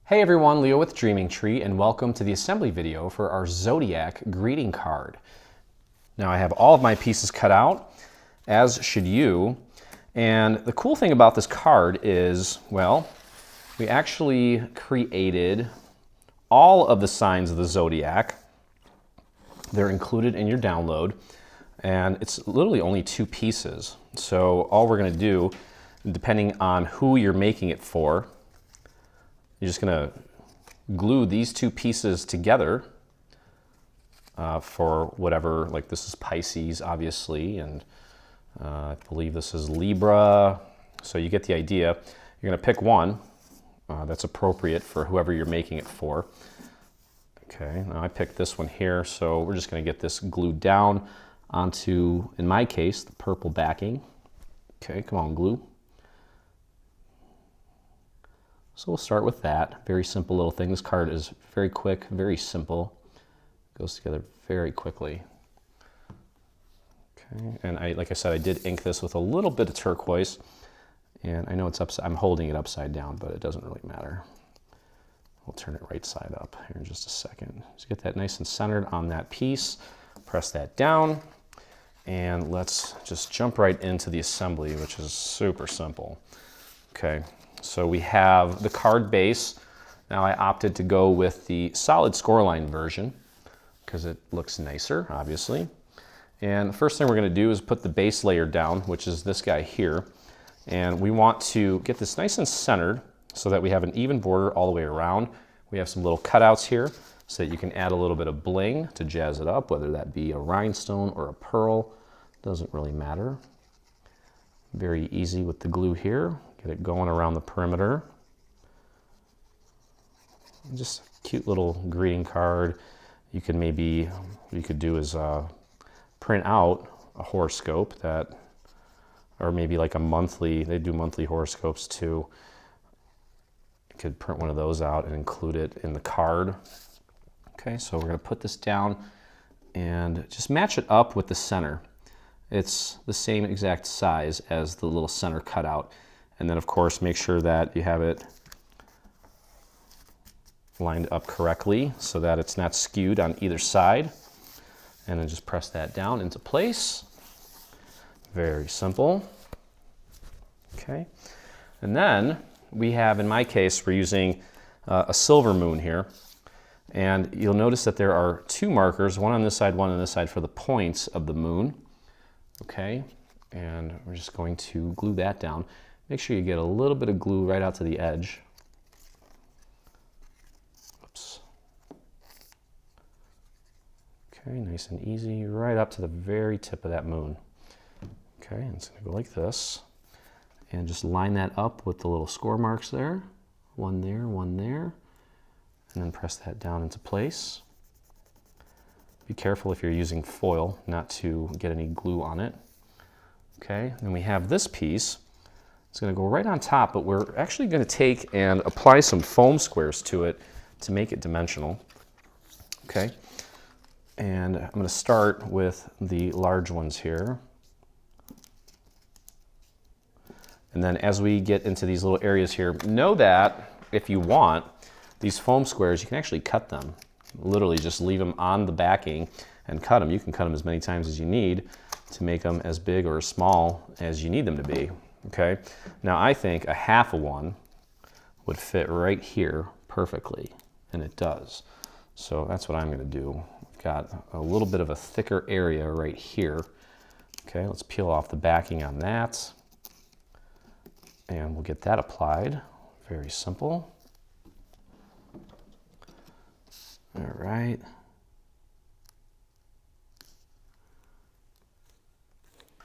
Hey everyone, Leo with Dreaming Tree, and welcome to the assembly video for our Zodiac greeting card. Now I have all of my pieces cut out, as should you. And the cool thing about this card is, well, we actually created all of the signs of the Zodiac. They're included in your download, and it's literally only 2 pieces. So all we're gonna do, depending on who you're making it for, you're just gonna glue these 2 pieces together for whatever, like this is Pisces, obviously, and I believe this is Libra. So you get the idea. You're gonna pick one that's appropriate for whoever you're making it for. Okay, now I picked this one here, so we're just gonna get this glued down onto, in my case, the purple backing. Okay, come on, glue. So we'll start with that. Very simple little thing. This card is very quick, very simple. Goes together very quickly. Okay, and like I said, I did ink this with a little bit of turquoise. And I know it's upside, I'm holding it upside down, but it doesn't really matter. We'll turn it right side up here in just a second. Just get that nice and centered on that piece. Press that down. And let's just jump right into the assembly, which is super simple. Okay. So we have the card base. Now I opted to go with the solid scoreline version because it looks nicer, obviously. And the first thing we're going to do is put the base layer down, which is this guy here. And we want to get this nice and centered so that we have an even border all the way around. We have some little cutouts here so that you can add a little bit of bling to jazz it up, whether that be a rhinestone or a pearl. Doesn't really matter. Very easy with the glue here. Get it going around the perimeter. Just a cute little greeting card. You could do is print out a horoscope that, or maybe like a monthly, they do monthly horoscopes too. You could print one of those out and include it in the card. Okay, so we're gonna put this down and just match it up with the center. It's the same exact size as the little center cutout. And then of course, make sure that you have it lined up correctly so that it's not skewed on either side. And then just press that down into place. Very simple. Okay. And then we have, in my case, we're using a silver moon here. And you'll notice that there are 2 markers, one on this side, one on this side for the points of the moon. Okay. And we're just going to glue that down. Make sure you get a little bit of glue right out to the edge. Oops. Okay, nice and easy, right up to the very tip of that moon. Okay, and it's gonna go like this. And just line that up with the little score marks there. One there, and then press that down into place. Be careful if you're using foil not to get any glue on it. Okay, then we have this piece. It's going to go right on top, but we're actually going to take and apply some foam squares to it to make it dimensional. Okay, and I'm going to start with the large ones here. And then as we get into these little areas here, know that if you want, these foam squares, you can actually cut them. Literally just leave them on the backing and cut them. You can cut them as many times as you need to make them as big or as small as you need them to be. Okay, now I think a half of one would fit right here perfectly, and it does. So that's what I'm going to do. I've got a little bit of a thicker area right here. Okay, let's peel off the backing on that, and we'll get that applied. Very simple. All right.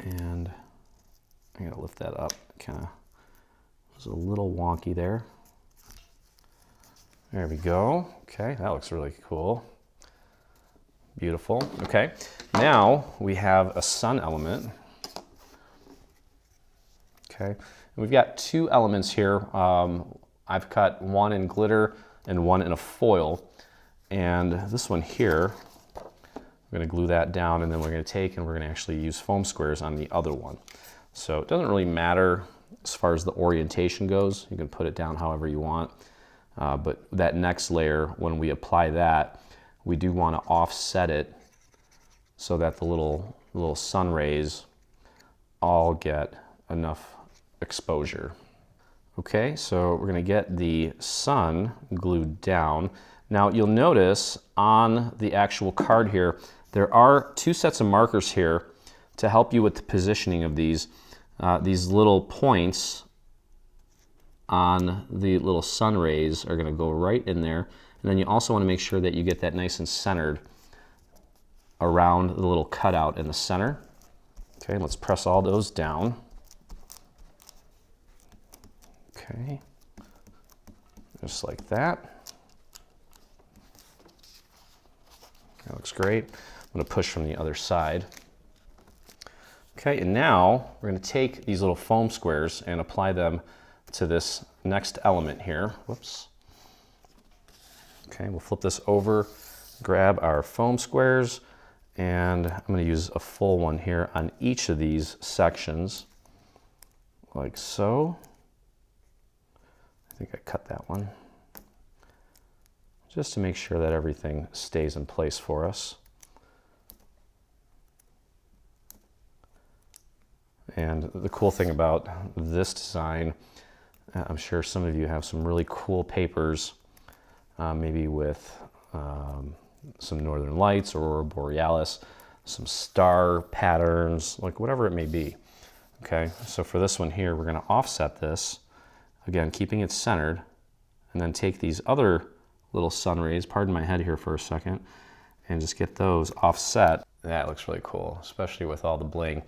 And I gotta lift that up. Kind of was a little wonky there. There we go. Okay, that looks really cool. Beautiful. Okay, now we have a sun element. Okay, and we've got 2 elements here. I've cut one in glitter and one in a foil. And this one here, we're going to glue that down, and then we're going to take and we're going to actually use foam squares on the other one. So it doesn't really matter as far as the orientation goes. You can put it down however you want. But that next layer, when we apply that, we do want to offset it so that the little sun rays all get enough exposure. Okay, so we're going to get the sun glued down. Now you'll notice on the actual card here, there are two sets of markers here to help you with the positioning of these. These little points on the little sun rays are going to go right in there. And then you also want to make sure that you get that nice and centered around the little cutout in the center. Okay, let's press all those down. Okay, just like that. That looks great. I'm going to push from the other side. Okay, and now we're going to take these little foam squares and apply them to this next element here. Whoops. Okay, we'll flip this over, grab our foam squares, and I'm going to use a full one here on each of these sections, like so. I think I cut that one, just to make sure that everything stays in place for us. And the cool thing about this design, I'm sure some of you have some really cool papers, maybe with some northern lights, aurora borealis, some star patterns, like whatever it may be. Okay, so for this one here, we're going to offset this, again, keeping it centered, and then take these other little sun rays, pardon my head here for a second, and just get those offset. That looks really cool, especially with all the bling.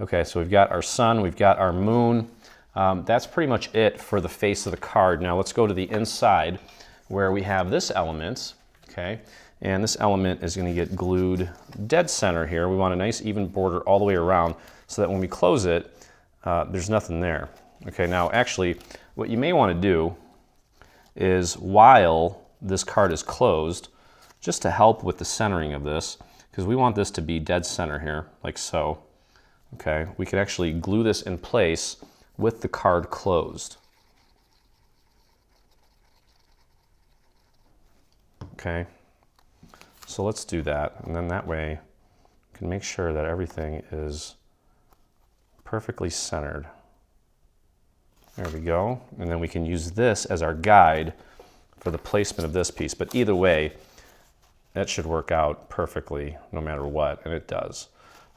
Okay, so we've got our sun, we've got our moon. That's pretty much it for the face of the card. Now let's go to the inside where we have this element, okay? And this element is going to get glued dead center here. We want a nice even border all the way around so that when we close it, there's nothing there. Okay, now actually, what you may want to do is while this card is closed, just to help with the centering of this, because we want this to be dead center here, like so. Okay, we can actually glue this in place with the card closed. Okay, so let's do that, and then that way we can make sure that everything is perfectly centered. There we go, and then we can use this as our guide for the placement of this piece, but either way, that should work out perfectly no matter what, and it does.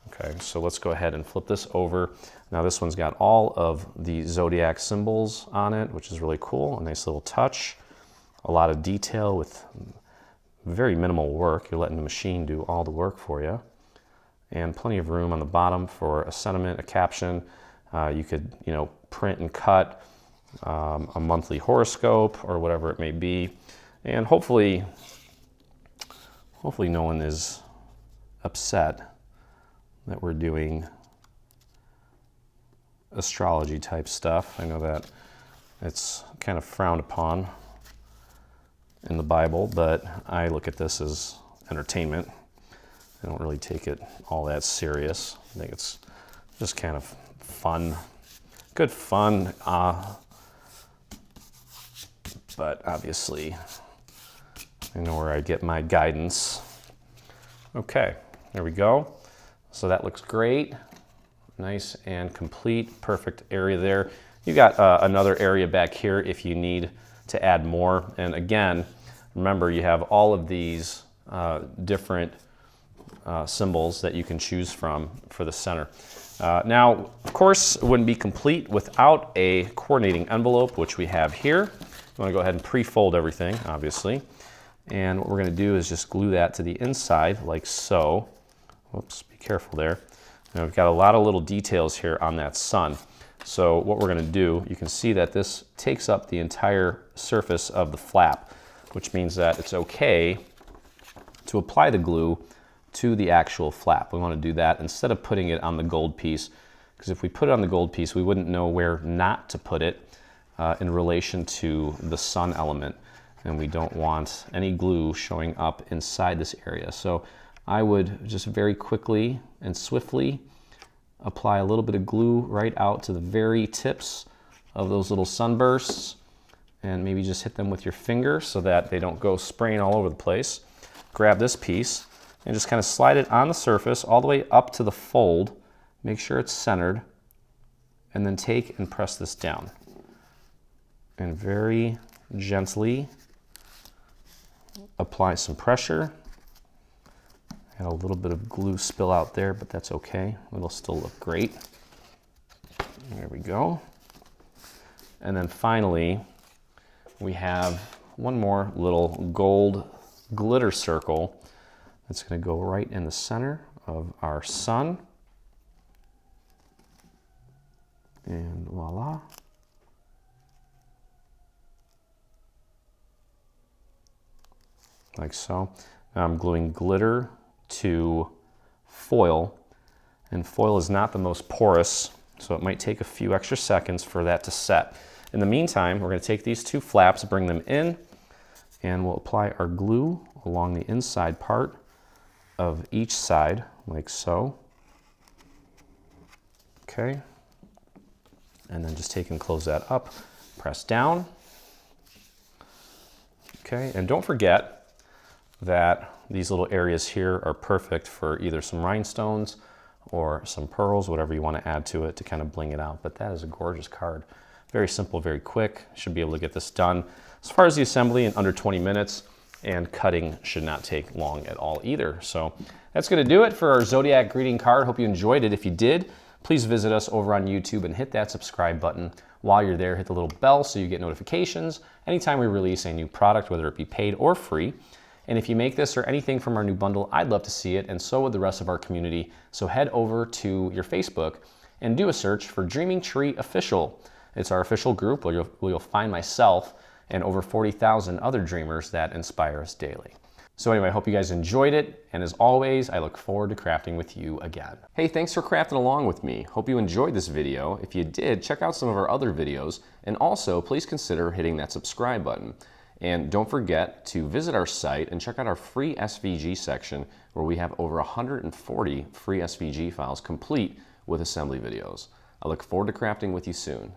Okay, so let's go ahead and flip this over. Now this one's got all of the Zodiac symbols on it, which is really cool. A nice little touch. A lot of detail with very minimal work. You're letting the machine do all the work for you. And plenty of room on the bottom for a sentiment, a caption. You could, print and cut a monthly horoscope or whatever it may be. And hopefully no one is upset that we're doing astrology type stuff. I know that it's kind of frowned upon in the Bible, but I look at this as entertainment. I don't really take it all that serious. I think it's just kind of fun, good fun, but obviously I know where I get my guidance. Okay, there we go. So that looks great, nice and complete, perfect area there. You got another area back here if you need to add more. And again, remember you have all of these different symbols that you can choose from for the center. Now, of course, it wouldn't be complete without a coordinating envelope, which we have here. You want to go ahead and pre-fold everything, obviously. And what we're going to do is just glue that to the inside like so. Whoops, be careful there. Now we've got a lot of little details here on that sun. So what we're going to do, you can see that this takes up the entire surface of the flap, which means that it's okay to apply the glue to the actual flap. We want to do that instead of putting it on the gold piece, because if we put it on the gold piece, we wouldn't know where not to put it in relation to the sun element, and we don't want any glue showing up inside this area. So I would just very quickly and swiftly apply a little bit of glue right out to the very tips of those little sunbursts, and maybe just hit them with your finger so that they don't go spraying all over the place. Grab this piece and just kind of slide it on the surface all the way up to the fold. Make sure it's centered, and then take and press this down. And very gently apply some pressure. Had a little bit of glue spill out there, but that's okay. It'll still look great. There we go. And then finally, we have one more little gold glitter circle that's going to go right in the center of our sun. And voila. Like so. Now I'm gluing glitter to foil, and foil is not the most porous, so it might take a few extra seconds for that to set. In the meantime, we're going to take these two flaps, bring them in, and we'll apply our glue along the inside part of each side, like so. Okay. And then just take and close that up, press down. Okay, and don't forget that these little areas here are perfect for either some rhinestones or some pearls, whatever you want to add to it to kind of bling it out. But that is a gorgeous card. Very simple, very quick. Should be able to get this done as far as the assembly in under 20 minutes, and cutting should not take long at all either. So that's going to do it for our Zodiac greeting card. Hope you enjoyed it. If you did, please visit us over on YouTube and hit that subscribe button. While you're there, hit the little bell so you get notifications anytime we release a new product, whether it be paid or free. And if you make this or anything from our new bundle, I'd love to see it, and so would the rest of our community. So head over to your Facebook and do a search for Dreaming Tree Official. It's our official group where you'll find myself and over 40,000 other dreamers that inspire us daily. So anyway, I hope you guys enjoyed it, and as always, I look forward to crafting with you again. Hey, thanks for crafting along with me. Hope you enjoyed this video. If you did, check out some of our other videos, and also please consider hitting that subscribe button. And don't forget to visit our site and check out our free SVG section, where we have over 140 free SVG files complete with assembly videos. I look forward to crafting with you soon.